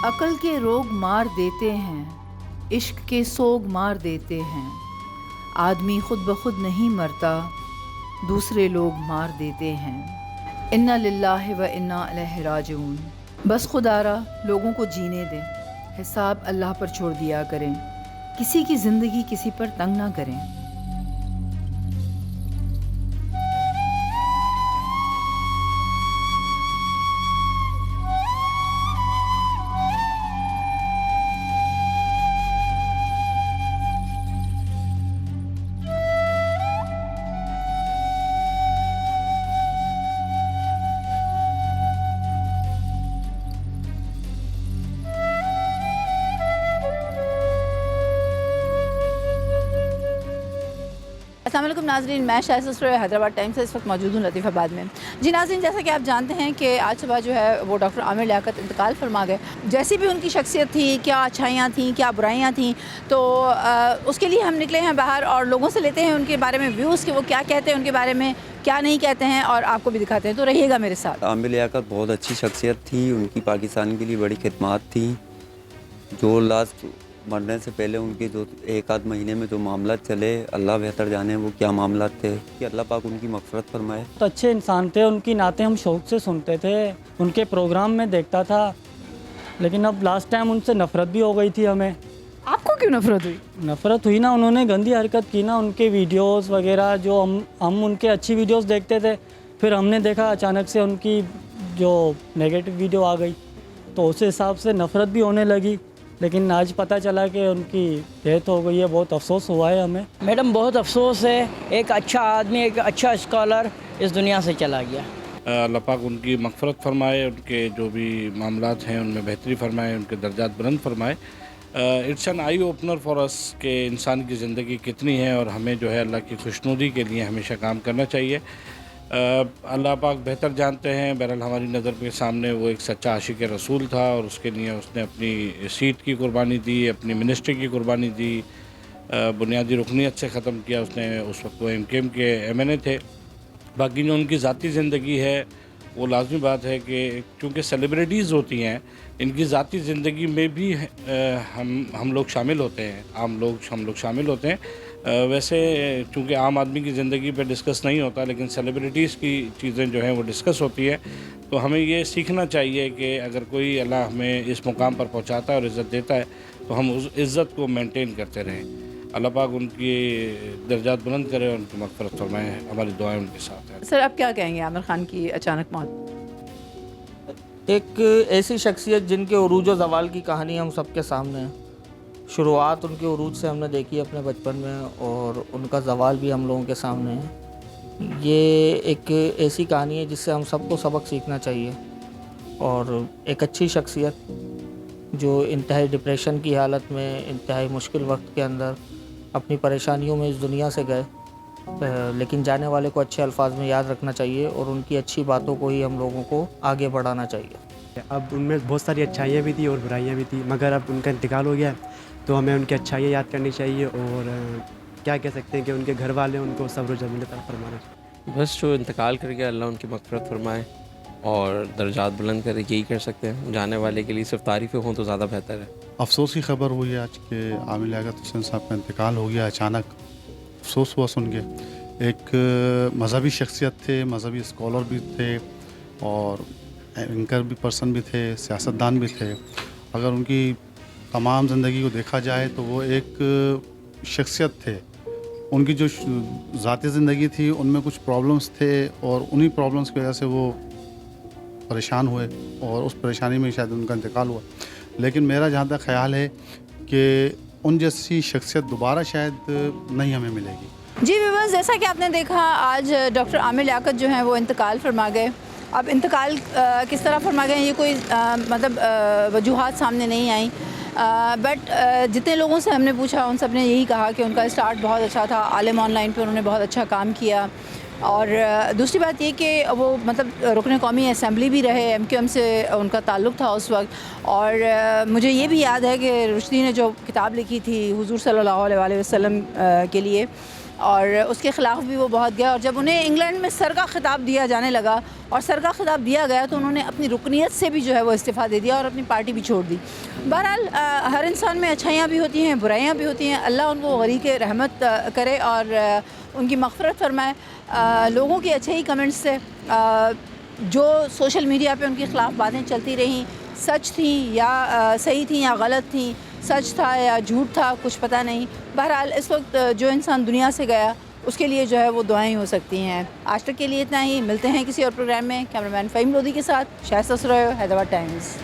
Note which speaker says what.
Speaker 1: عقل کے روگ مار دیتے ہیں، عشق کے سوگ مار دیتے ہیں، آدمی خود بخود نہیں مرتا، دوسرے لوگ مار دیتے ہیں۔ انا للہ و انا الیہ راجعون۔ بس خدا را لوگوں کو جینے دیں، حساب اللہ پر چھوڑ دیا کریں، کسی کی زندگی کسی پر تنگ نہ کریں۔ السلام علیکم ناظرین، میں شائستہ سٹوڈیو حیدرآباد ٹائمز سے اس وقت موجود ہوں لطیف آباد میں۔ جی ناظرین، جیسا کہ آپ جانتے ہیں کہ آج صبح جو ہے وہ ڈاکٹر عامر لیاقت انتقال فرما گئے۔ جیسی بھی ان کی شخصیت تھی، کیا اچھائیاں تھیں، کیا برائیاں تھیں، تو اس کے لیے ہم نکلے ہیں باہر اور لوگوں سے لیتے ہیں ان کے بارے میں ویوز کہ وہ کیا کہتے ہیں ان کے بارے میں، کیا نہیں کہتے ہیں، اور آپ کو بھی دکھاتے ہیں، تو رہیے گا میرے ساتھ۔
Speaker 2: عامر لیاقت بہت اچھی شخصیت تھی، ان کی پاکستان کے لیے بڑی خدمات تھیں۔ جو لاسٹ مرنے سے پہلے ان کے جو ایک آدھ مہینے میں جو معاملات چلے، اللہ بہتر جانے وہ کیا معاملات تھے، کہ اللہ پاک ان کی مغفرت فرمائے۔
Speaker 3: تو اچھے انسان تھے، ان کی نعتیں ہم شوق سے سنتے تھے، ان کے پروگرام میں دیکھتا تھا، لیکن اب لاسٹ ٹائم ان سے نفرت بھی ہو گئی تھی ہمیں۔
Speaker 1: آپ کو کیوں نفرت ہوئی؟
Speaker 3: نفرت ہوئی نا، انہوں نے گندی حرکت کی نا، ان کے ویڈیوز وغیرہ جو ہم ان کے اچھی ویڈیوز دیکھتے تھے، پھر ہم نے دیکھا اچانک سے ان کی جو نیگیٹو ویڈیو آ گئی، تو اس حساب سے نفرت بھی ہونے لگی۔ لیکن آج پتہ چلا کہ ان کی ڈیتھ ہو گئی ہے، بہت افسوس ہوا ہے ہمیں۔
Speaker 4: میڈم بہت افسوس ہے، ایک اچھا آدمی، ایک اچھا اسکالر اس دنیا سے چلا گیا۔
Speaker 5: اللہ پاک ان کی مغفرت فرمائے، ان کے جو بھی معاملات ہیں ان میں بہتری فرمائے، ان کے درجات بلند فرمائے۔ It's an eye opener for اس کہ انسان کی زندگی کتنی ہے، اور ہمیں جو ہے اللہ کی خوشنودی کے لیے ہمیشہ کام کرنا چاہیے۔ اللہ پاک بہتر جانتے ہیں، بہرحال ہماری نظر کے سامنے وہ ایک سچا عاشق رسول تھا، اور اس کے لیے اس نے اپنی سیٹ کی قربانی دی، اپنی منسٹری کی قربانی دی، بنیادی رکنیت سے ختم کیا اس نے۔ اس وقت وہ MKM کے MNA تھے۔ باقی جو ان کی ذاتی زندگی ہے، وہ لازمی بات ہے کہ چونکہ سیلیبریٹیز ہوتی ہیں، ان کی ذاتی زندگی میں بھی ہم لوگ شامل ہوتے ہیں، ہم لوگ شامل ہوتے ہیں۔ ویسے چونکہ عام آدمی کی زندگی پہ ڈسکس نہیں ہوتا، لیکن سیلیبریٹیز کی چیزیں جو ہیں وہ ڈسکس ہوتی ہیں، تو ہمیں یہ سیکھنا چاہیے کہ اگر کوئی اللہ ہمیں اس مقام پر پہنچاتا ہے اور عزت دیتا ہے، تو ہم اس عزت کو مینٹین کرتے رہیں۔ اللہ پاک ان کی درجات بلند کرے اور ان کی مغفرت فرمائے، ہماری دعائیں ان کے ساتھ ہیں۔
Speaker 1: سر آپ کیا کہیں گے عامر خان کی اچانک موت؟
Speaker 6: ایک ایسی شخصیت جن کے عروج و زوال کی کہانی ہم سب کے سامنے ہے۔ شروعات ان کے عروج سے ہم نے دیکھی اپنے بچپن میں، اور ان کا زوال بھی ہم لوگوں کے سامنے ہے۔ یہ ایک ایسی کہانی ہے جس سے ہم سب کو سبق سیکھنا چاہیے، اور ایک اچھی شخصیت جو انتہائی ڈپریشن کی حالت میں، انتہائی مشکل وقت کے اندر اپنی پریشانیوں میں اس دنیا سے گئے، لیکن جانے والے کو اچھے الفاظ میں یاد رکھنا چاہیے، اور ان کی اچھی باتوں کو ہی ہم لوگوں کو آگے بڑھانا چاہیے۔
Speaker 7: اب ان میں بہت ساری اچھائیاں بھی تھیں اور برائیاں بھی تھیں، مگر اب ان کا انتقال ہو گیا ہے، تو ہمیں ان کی اچھائیاں یاد کرنی چاہیے، اور کیا کہہ سکتے ہیں کہ ان کے گھر والے ان کو صبر و جمیل عطا فرمانا چاہیے۔
Speaker 8: بس جو انتقال کر گیا، اللہ ان کی مغفرت فرمائے اور درجات بلند کرے، یہی کر سکتے ہیں۔ جانے والے کے لیے صرف تعریفیں ہوں تو زیادہ بہتر ہے۔
Speaker 9: افسوس کی خبر ہوئی آج کہ عامر لیاقت حسین صاحب کا انتقال ہو گیا اچانک، افسوس ہوا سن کے۔ ایک مذہبی شخصیت تھے، مذہبی اسکالر بھی تھے، اور اینکر بھی پرسن بھی تھے، سیاستدان بھی تھے۔ اگر ان کی تمام زندگی کو دیکھا جائے تو وہ ایک شخصیت تھے۔ ان کی جو ذاتی زندگی تھی ان میں کچھ پرابلمس تھے، اور انہی پرابلمس کی وجہ سے وہ پریشان ہوئے، اور اس پریشانی میں شاید ان کا انتقال ہوا۔ لیکن میرا جہاں تک خیال ہے کہ ان جیسی شخصیت دوبارہ شاید نہیں ہمیں ملے گی۔
Speaker 1: جی ویورز، جیسا کہ آپ نے دیکھا آج ڈاکٹر عامر لیاقت جو ہیں وہ انتقال فرما گئے۔ اب انتقال کس طرح فرما گئے، یہ کوئی مطلب وجوہات سامنے نہیں آئیں، بٹ جتنے لوگوں سے ہم نے پوچھا ان سب نے یہی کہا کہ ان کا اسٹارٹ بہت اچھا تھا، عالم آن لائن پہ انہوں نے بہت اچھا کام کیا، اور دوسری بات یہ کہ وہ مطلب رکن قومی اسمبلی بھی رہے، MQM سے ان کا تعلق تھا اس وقت۔ اور مجھے یہ بھی یاد ہے کہ رشدی نے جو کتاب لکھی تھی حضور صلی اللہ علیہ وسلم کے لیے، اور اس کے خلاف بھی وہ بہت گیا، اور جب انہیں انگلینڈ میں سر کا خطاب دیا جانے لگا اور سر کا خطاب دیا گیا تو انہوں نے اپنی رکنیت سے بھی جو ہے وہ استعفیٰ دے دیا اور اپنی پارٹی بھی چھوڑ دی۔ بہرحال ہر انسان میں اچھائیاں بھی ہوتی ہیں، برائیاں بھی ہوتی ہیں، اللہ ان کو غریق رحمت کرے اور ان کی مغفرت فرمائے۔ لوگوں کی اچھے ہی کمنٹس سے جو سوشل میڈیا پہ ان کے خلاف باتیں چلتی رہیں، سچ تھیں یا صحیح تھیں یا غلط تھیں، سچ تھا یا جھوٹ تھا، کچھ پتہ نہیں۔ بہرحال اس وقت جو انسان دنیا سے گیا اس کے لیے جو ہے وہ دعائیں ہو سکتی ہیں۔ آج تک کے لیے اتنا ہی، ملتے ہیں کسی اور پروگرام میں۔ کیمرہ مین فہیم لودھی کے ساتھ شائستہ سرویو، حیدرآباد ٹائمز۔